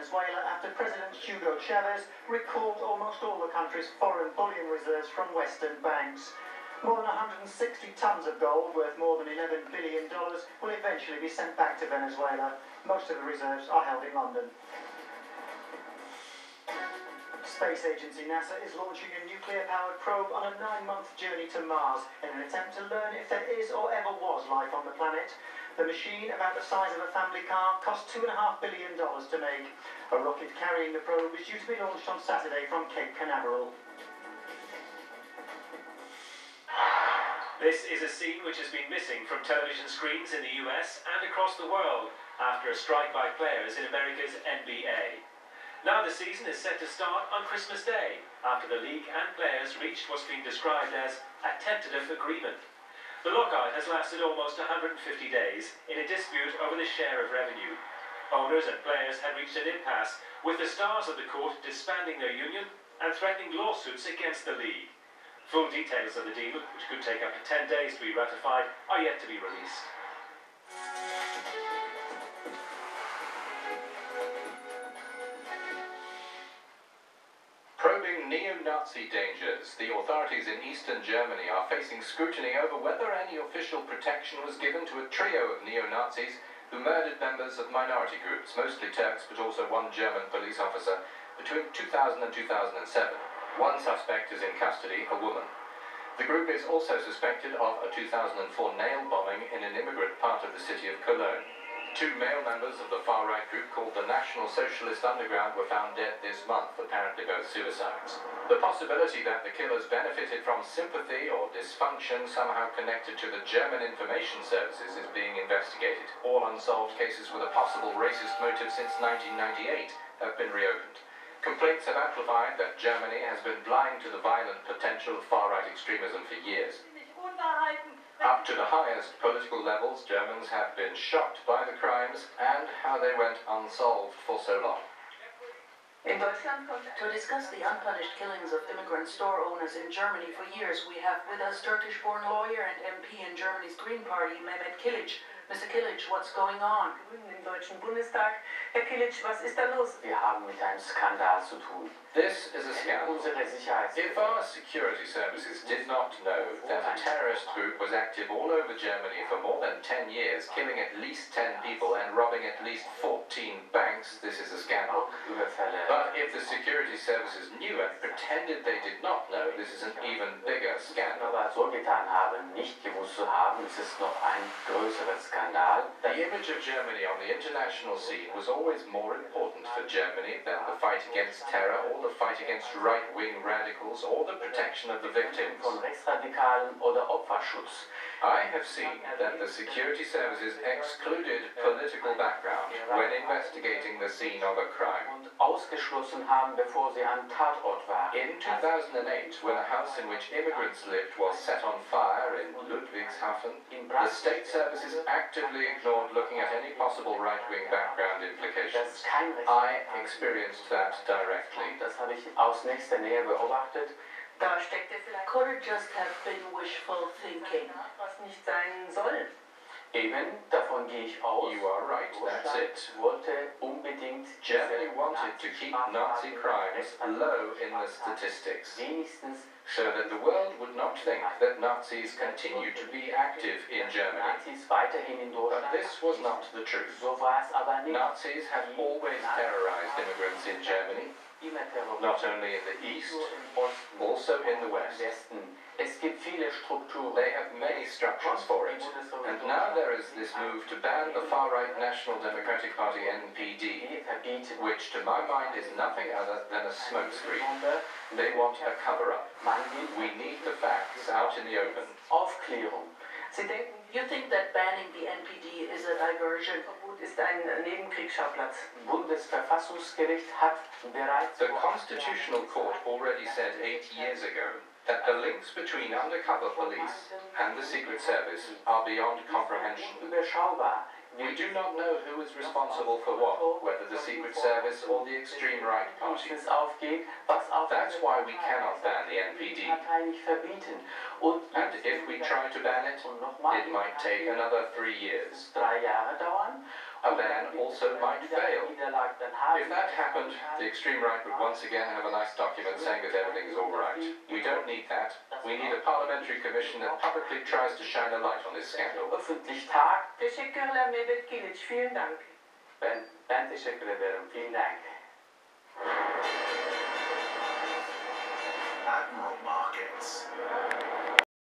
Venezuela after President Hugo Chavez recalled almost all the country's foreign bullion reserves from Western banks. More than 160 tons of gold, worth more than $11 billion, will eventually be sent back to Venezuela. Most of the reserves are held in London. Space agency NASA is launching a nuclear-powered probe on a 9-month journey to Mars in an attempt to learn if there is or ever was life on the planet. The machine, about the size of a family car, cost $2.5 billion to make. A rocket carrying the probe is due to be launched on Saturday from Cape Canaveral. This is a scene which has been missing from television screens in the US and across the world after a strike by players in America's NBA. Now the season is set to start on Christmas Day, after the league and players reached what's been described as a tentative agreement. The lockout has lasted almost 150 days in a dispute over the share of revenue. Owners and players had reached an impasse, with the stars of the court disbanding their union and threatening lawsuits against the league. Full details of the deal, which could take up to 10 days to be ratified, are yet to be released. Probing neo-Nazi dangers, the authorities in eastern Germany are facing scrutiny over whether any official protection was given to a trio of neo-Nazis who murdered members of minority groups, mostly Turks but also one German police officer, between 2000 and 2007. One suspect is in custody, a woman. The group is also suspected of a 2004 nail bombing in an immigrant part of the city of Cologne. 2 male members of the far-right group called the National Socialist Underground were found dead this month, apparently both suicides. The possibility that the killers benefited from sympathy or dysfunction somehow connected to the German information services is being investigated. All unsolved cases with a possible racist motive since 1998 have been reopened. Complaints have amplified that Germany has been blind to the violent potential of far-right extremism for years. Up to the highest political levels, Germans have been shocked by the crimes and how they went unsolved for so long. To discuss the unpunished killings of immigrant store owners in Germany for years, we have with us Turkish-born lawyer and MP in Germany's Green Party, Mehmet Kilic. Mr. Kilic, what's going on? Im Deutschen Bundestag. Herr Kilic, was ist da los? Wir haben mit einem Skandal zu tun. This is a scandal. If our security services did not know that a terrorist group was active all over Germany for more than 10 years, killing at least 10 people and robbing at least 14 banks, this is a scandal. But if the security services knew and pretended they did not know, this is an even bigger scandal. Aber so getan haben, nicht gewusst zu haben, es ist noch ein größerer Skandal. The image of Germany on the international scene was always more important for Germany than the fight against terror or the fight against right-wing radicals or the protection of the victims. Von Rechtsradikalen oder Opferschutz. I have seen that the security services excluded political background when investigating the scene of a crime. Und ausgeschlossen haben, bevor sie am Tatort waren. In 2008, when a house in which immigrants lived was set on fire in Ludwigshafen, the state services actively ignored looking at any possible right-wing background implications. I experienced that directly. Das habe ich aus nächster Nähe beobachtet. Da steckte vielleicht Could it just have been wishful thinking? was nicht sein soll. Eben, davon gehe ich aus. You are right, that's it. Wollte unbedingt Germany wanted to keep Nazi crimes low in the statistics, wenigstens so that the world would not think that Nazis continue to be active in Germany. Nazis weiterhin in But Deutschland. this was not the truth. So war es aber nicht. Nazis have always terrorized immigrants in Germany, Immer Terror. not only in the east, Nur im Osten, also in the im west. Westen. Es gibt viele Strukturen. They have many structures for it. And now there is this move to ban the far-right National Democratic Party NPD, verbieten. which to my mind is nothing other than a smokescreen. They want a cover-up. Man will We need the facts out in the open. Aufklärung. Sie denken, You think that banning the NPD is a diversion? Verbot ist ein Nebenkriegsschauplatz. Bundesverfassungsgericht hat bereits The Constitutional Court already said 8 years ago that the links between undercover police and the Secret Service are beyond comprehension. überschaubar. We do not know who is responsible for what, whether the Secret Service or the extreme right party. Es aufgeht, was auf That's why we cannot ban the NPD. Partei nicht verbieten. Und And if we try to ban it, und nochmal, it might take another 3 years. 3 Jahre dauern. A ban also might fail. Niederlage, dann haben If that happened, the extreme right would once again have a nice document saying that everything is all right. We don't need that. We need a parliamentary commission that publicly tries to shine a light on this scandal. öffentlich tagt. Teşekkürler Mehmet Kilic. Vielen Dank. Ben teşekkür ederim. Vielen Dank. Admiral Markets.